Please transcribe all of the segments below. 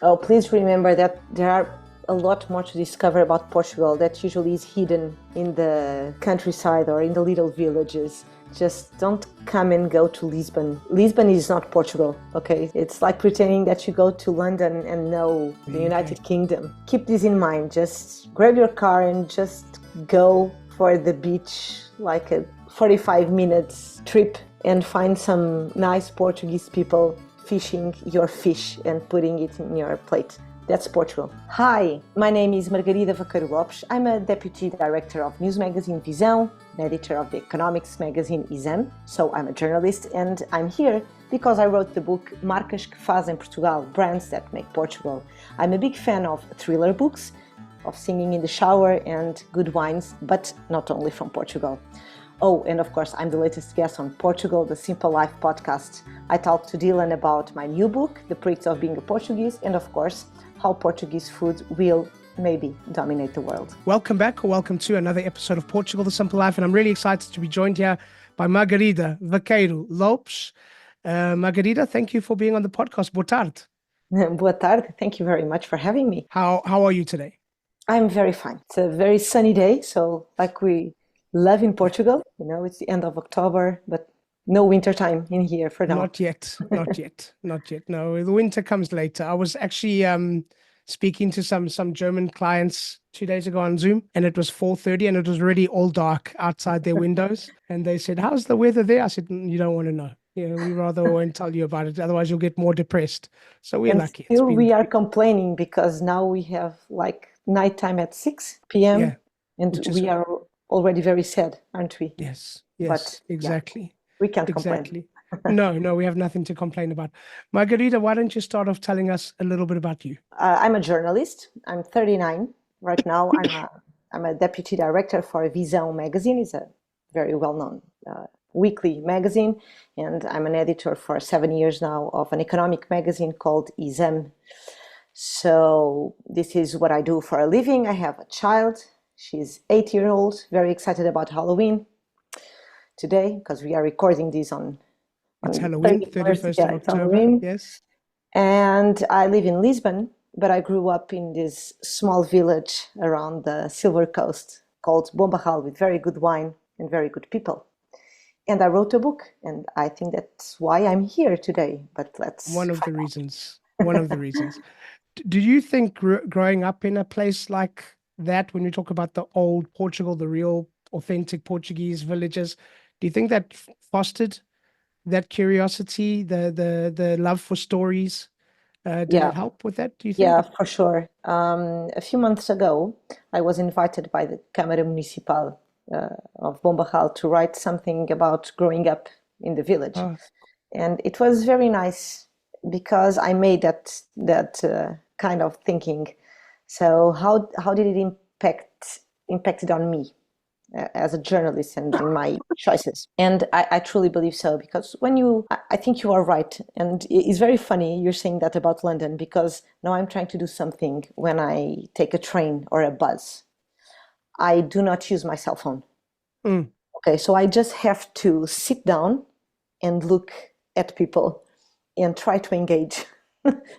Oh, please remember that there are a lot more to discover about Portugal that usually is hidden in the countryside or in the little villages. Just don't come and go to Lisbon. Lisbon is not Portugal, okay? It's like pretending that you go to London and know the United Kingdom. Keep this in mind. Just grab your car and just go for the beach, like a 45 minutes trip, and find some nice Portuguese people fishing your fish and putting it in your plate. That's Portugal. Hi, my name is Margarida Vaqueiro Lopes. I'm a Deputy Director of news magazine Visão, an editor of the economics magazine Exam. So I'm a journalist and I'm here because I wrote the book Marcas que fazem Portugal, brands that make Portugal. I'm a big fan of thriller books, of singing in the shower and good wines, but not only from Portugal. Oh, and of course, I'm the latest guest on Portugal, the Simple Life podcast. I talked to Dylan about my new book, The Perks of Being a Portuguese, and of course, how Portuguese food will maybe dominate the world. Welcome back, or welcome to another episode of Portugal, the Simple Life. And I'm really excited to be joined here by Margarida, Vaqueiro, Lopes. Margarida, thank you for being on the podcast. Boa tarde. Boa tarde. Thank you very much for having me. How are you today? I'm very fine. It's a very sunny day, so like we love in Portugal. You know, it's the end of October, but no winter time in here for now. Not yet. No, the winter comes later. I was actually speaking to some German clients 2 days ago on Zoom, and it was 4:30 and it was already all dark outside their windows. And they said, "How's the weather there?" I said, "You don't want to know. We rather won't tell you about it. Otherwise you'll get more depressed." So we're lucky. Still we are complaining because now we have like nighttime at 6 p.m. Yeah, and we are already very sad, aren't we? Yes, But, exactly. Yeah, we can't Exactly. complain. No, we have nothing to complain about. Margarida, why don't you start off telling us a little bit about you? I'm a journalist. I'm 39 right now. I'm a deputy director for Visão magazine. It's a very well-known weekly magazine, and I'm an editor for 7 years now of an economic magazine called Exam. So this is what I do for a living. I have a child. She's 8 years old, very excited about Halloween today because we are recording this on It's Halloween, 31st of October. Halloween. Yes. And I live in Lisbon, but I grew up in this small village around the Silver Coast called Bombajal with very good wine and very good people. And I wrote a book, and I think that's why I'm here today. But let's One of the reasons. Do you think growing up in a place like that, when you talk about the old Portugal, the real authentic Portuguese villages, do you think that fostered that curiosity, the love for stories? Did it help with that, do you think? Yeah, for sure. A few months ago, I was invited by the Câmara Municipal of Bombajal to write something about growing up in the village. Oh. And it was very nice because I made that kind of thinking. So how did it impacted on me as a journalist and in my choices? And I truly believe so, because I think you are right. And it's very funny you're saying that about London, because now I'm trying to do something when I take a train or a bus. I do not use my cell phone. Okay, so I just have to sit down and look at people and try to engage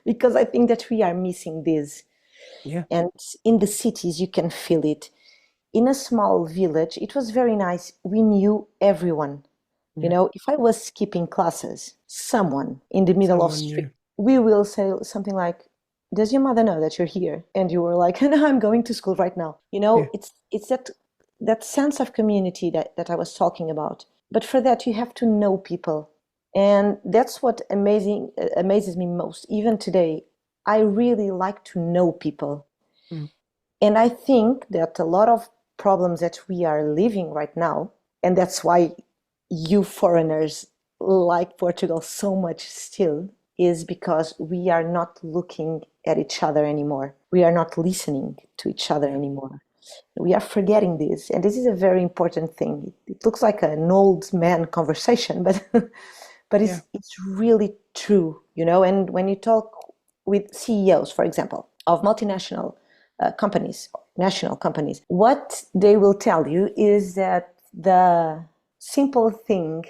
because I think that we are missing this. Yeah. And in the cities, you can feel it. In a small village, it was very nice. We knew everyone. Yeah. You know, if I was skipping classes, someone in the middle of the street, we will say something like, "Does your mother know that you're here?" And you were like, "No, I'm going to school right now." You know, it's that sense of community that I was talking about. But for that, you have to know people. And that's what amazes me most. Even today, I really like to know people. And I think that a lot of problems that we are living right now, and that's why you foreigners like Portugal so much still, is because we are not looking at each other anymore. We are not listening to each other anymore. We are forgetting this, and this is a very important thing. It looks like an old man conversation, but it's really true, you know. And when you talk with CEOs, for example, of multinational companies, national companies, what they will tell you is that the simple thing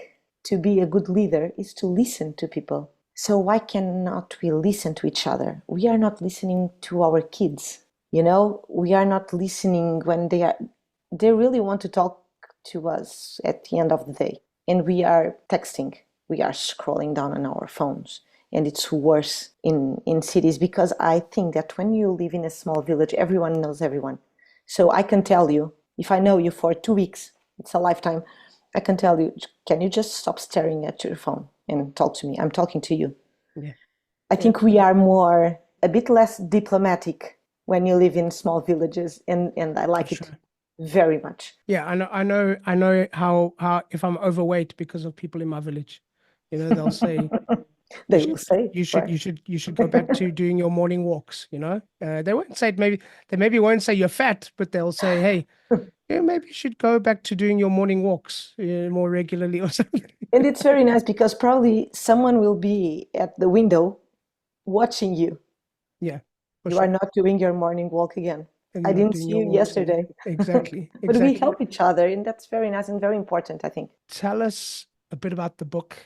to be a good leader is to listen to people. So why cannot we listen to each other? We are not listening to our kids. We are not listening when they really want to talk to us at the end of the day. And we are texting, we are scrolling down on our phones. And it's worse in cities, because I think that when you live in a small village, everyone knows everyone. So I can tell you, if I know you for 2 weeks, it's a lifetime, I can tell you, can you just stop staring at your phone and talk to me? I'm talking to you. Yeah. I think we are a bit less diplomatic when you live in small villages, and I like it very much. Yeah, I know how if I'm overweight because of people in my village, they'll say They will say, you right? should go back to doing your morning walks. They won't say they maybe won't say you're fat, but they'll say, hey, maybe you should go back to doing your morning walks more regularly or something. And it's very nice because probably someone will be at the window watching you. Yeah, you are not doing your morning walk again. And I you're not didn't doing see your you walks yesterday. Exactly. But we help each other, and that's very nice and very important, I think. Tell us a bit about the book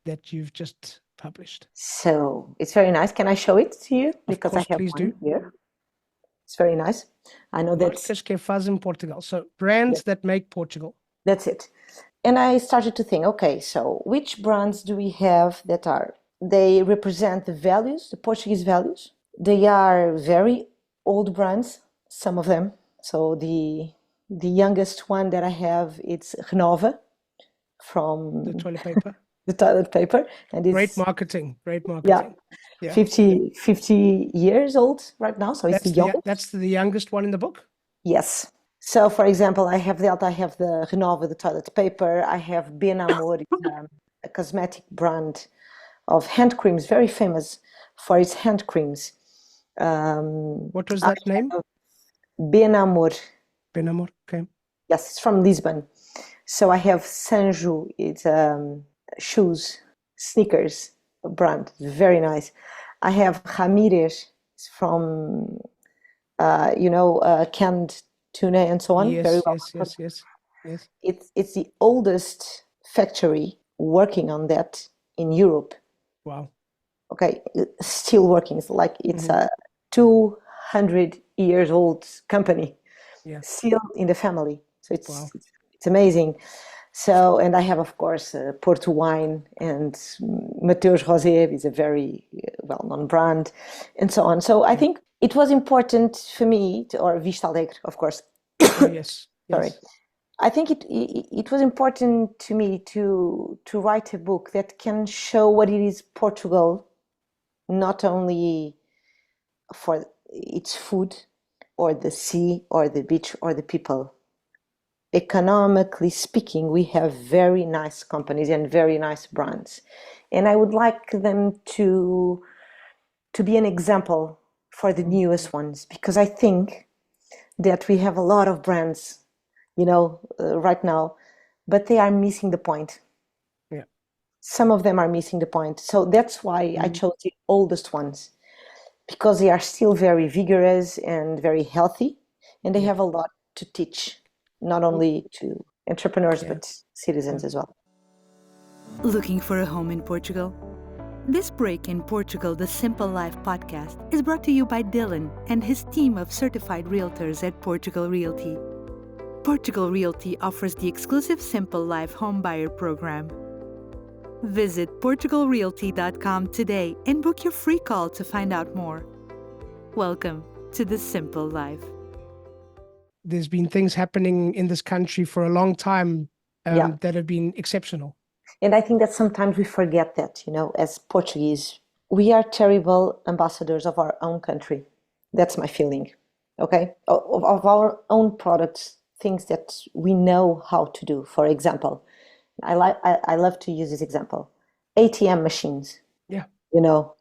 that you've just published. So it's very nice. Can I show it to you? Because Of course, I have please one do. here. It's very nice. I know that's Marcas que fazem Portugal. So brands that make Portugal. That's it. And I started to think, okay, so which brands do we have they represent the values, the Portuguese values? They are very old brands, some of them. So the youngest one that I have, it's Renova from The toilet paper. the toilet paper. And it's Great marketing. yeah, Yeah. 50 years old right now. So it's the youngest. That's the youngest one in the book? Yes. So, for example, I have the Renova, the toilet paper. I have Ben Amor, a cosmetic brand of hand creams, very famous for its hand creams. What was that name? Ben Amor. Ben Amor, okay. Yes, it's from Lisbon. So I have Sanju, it's shoes, sneakers brand, very nice. I have Ramirez, it's from, canned tuna and so on. Yes, very well. Yes. It's the oldest factory working on that in Europe. Wow. Okay, still working. It's a 200 years old company, still in the family. So it's amazing. So, and I have, of course, Porto wine, and Mateus Rosé is a very well-known brand, and so on. So I think it was important for me, or Vista Alegre, of course. Oh, yes. Sorry. I think it was important to me to write a book that can show what it is Portugal, not only for its food or the sea or the beach or the people. Economically speaking, we have very nice companies and very nice brands. And I would like them to be an example for the newest ones, because I think that we have a lot of brands right now, but they are missing the point. Yeah. Some of them are missing the point. So that's why I chose the oldest ones, because they are still very vigorous and very healthy, and they have a lot to teach, not only to entrepreneurs, but citizens as well. Looking for a home in Portugal? This break in Portugal, the Simple Life podcast, is brought to you by Dylan and his team of certified realtors at Portugal Realty. Portugal Realty offers the exclusive Simple Life Homebuyer Program. Visit portugalrealty.com today and book your free call to find out more. Welcome to the Simple Life. There's been things happening in this country for a long time that have been exceptional. And I think that sometimes we forget that, as Portuguese, we are terrible ambassadors of our own country. That's my feeling, okay? Of our own products, things that we know how to do. For example, I love to use this example. ATM machines. Yeah.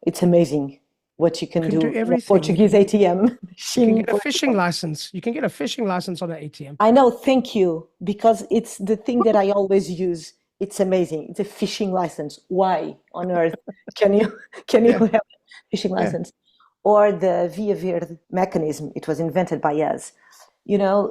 It's amazing what you can do everything. Portuguese ATM machine. You can get a fishing license. You can get a fishing license on an ATM. I know, thank you, because it's the thing that I always use. It's amazing. It's a fishing license. Why on earth can you have a fishing license? Or the Via Verde mechanism, it was invented by us.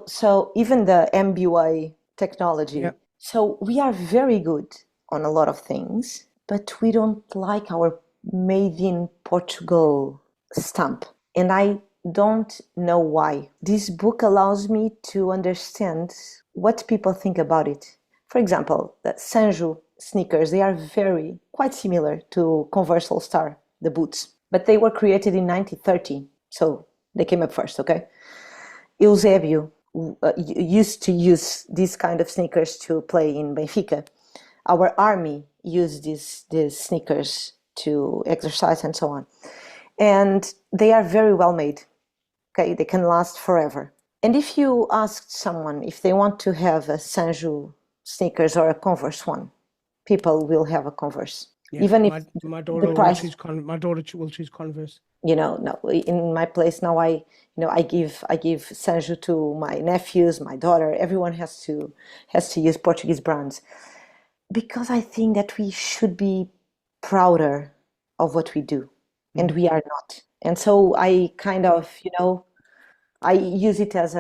So even the MBWay technology. So we are very good on a lot of things, but we don't like our made in Portugal stamp. And I don't know why. This book allows me to understand what people think about it. For example, the Sanju sneakers, they are quite similar to Converse All-Star, the boots, but they were created in 1930, so they came up first, okay? Eusébio used to use these kind of sneakers to play in Benfica. Our army used these sneakers to exercise and so on. And they are very well made, okay? They can last forever. And if you asked someone if they want to have a Sanju sneakers or a Converse one, people will have a Converse. Yeah, Even if my daughter the price, will choose Converse. no, in my place now, I give Sanju to my nephews, my daughter. Everyone has to use Portuguese brands, because I think that we should be prouder of what we do, and we are not. And so I kind of, I use it as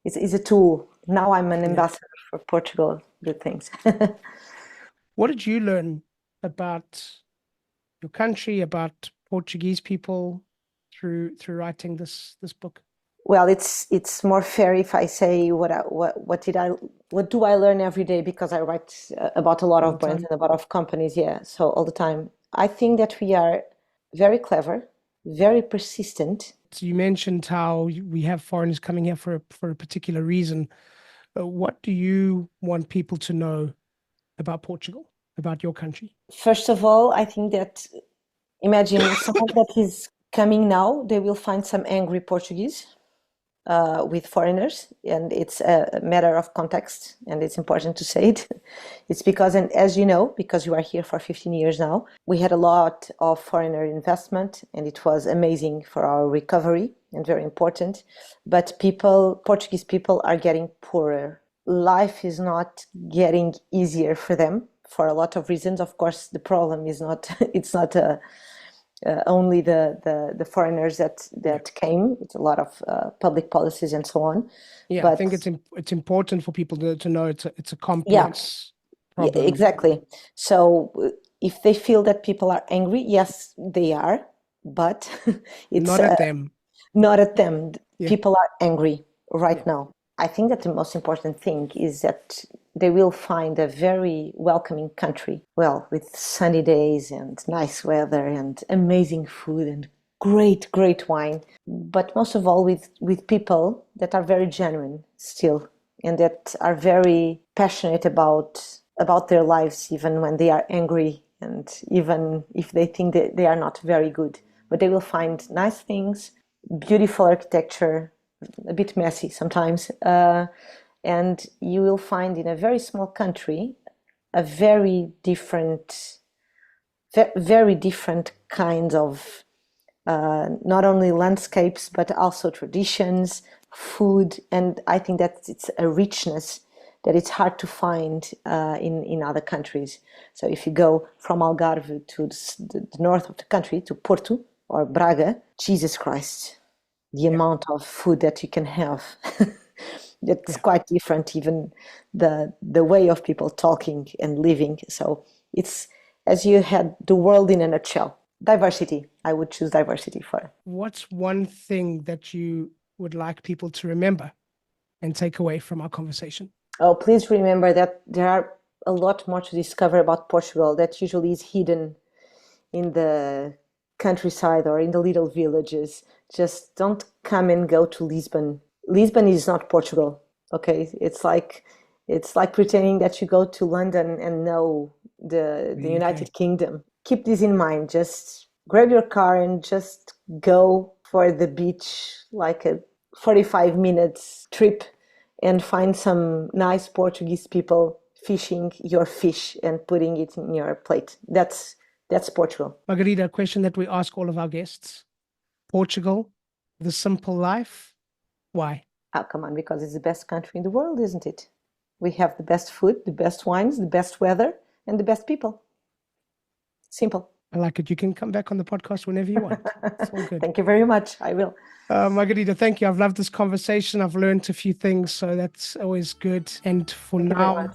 it's a tool. Now I'm an ambassador for Portugal. Good things. What did you learn about your country, about Portuguese people through writing this book? Well, it's more fair if I say what do I learn every day, because I write about a lot of brands and a lot of companies. Yeah, so all the time. I think that we are very clever, very persistent. So you mentioned how we have foreigners coming here for a particular reason. What do you want people to know about Portugal, about your country? First of all, I think that, imagine someone that is coming now, they will find some angry Portuguese with foreigners, and it's a matter of context, and it's important to say it. It's because, and as you know, because you are here for 15 years now, we had a lot of foreigner investment, and it was amazing for our recovery and very important. But Portuguese people are getting poorer. Life is not getting easier for them for a lot of reasons. Of course, the problem is not, it's not only the foreigners that came. It's a lot of public policies and so on. Yeah, but I think it's important for people to know it's a complex problem. Yeah, exactly. So if they feel that people are angry, yes, they are, but it's not at them. Not at them. Yeah. People are angry right now. I think that the most important thing is that they will find a very welcoming country, well, with sunny days and nice weather and amazing food and great, great wine. But most of all, with people that are very genuine still, and that are very passionate about their lives, even when they are angry, and even if they think that they are not very good. But they will find nice things, beautiful architecture, a bit messy sometimes, and you will find in a very small country a very different kinds of not only landscapes but also traditions, food, and I think that it's a richness that it's hard to find in other countries. So if you go from Algarve to the north of the country, to Porto or Braga, Jesus Christ, the amount of food that you can have. That's quite different, even the way of people talking and living. So it's, as you had the world in a nutshell. Diversity. I would choose diversity for. What's one thing that you would like people to remember and take away from our conversation? Oh, please remember that there are a lot more to discover about Portugal that usually is hidden in the countryside or in the little villages. Just don't come and go to Lisbon. Lisbon is not Portugal, okay? It's like pretending that you go to London and know the United Kingdom. Keep this in mind. Just grab your car and just go for the beach, like a 45 minutes trip, and find some nice Portuguese people fishing your fish and putting it in your plate. That's Portugal. Margarida, a question that we ask all of our guests. Portugal, the simple life, why? Oh, come on, because it's the best country in the world, isn't it? We have the best food, the best wines, the best weather, and the best people. Simple. I like it. You can come back on the podcast whenever you want. It's all good. Thank you very much. I will. Margarida, thank you. I've loved this conversation. I've learned a few things, so that's always good. And for now,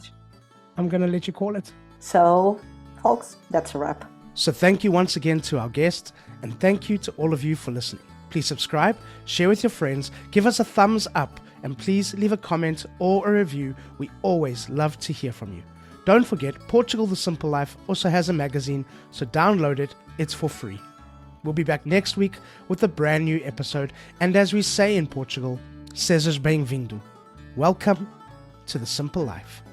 I'm going to let you call it. So, folks, that's a wrap. So thank you once again to our guest, and thank you to all of you for listening. Please subscribe, share with your friends, give us a thumbs up, and please leave a comment or a review. We always love to hear from you. Don't forget, Portugal The Simple Life also has a magazine, so download it. It's for free. We'll be back next week with a brand new episode, and as we say in Portugal, sejas bem-vindo. Welcome to The Simple Life.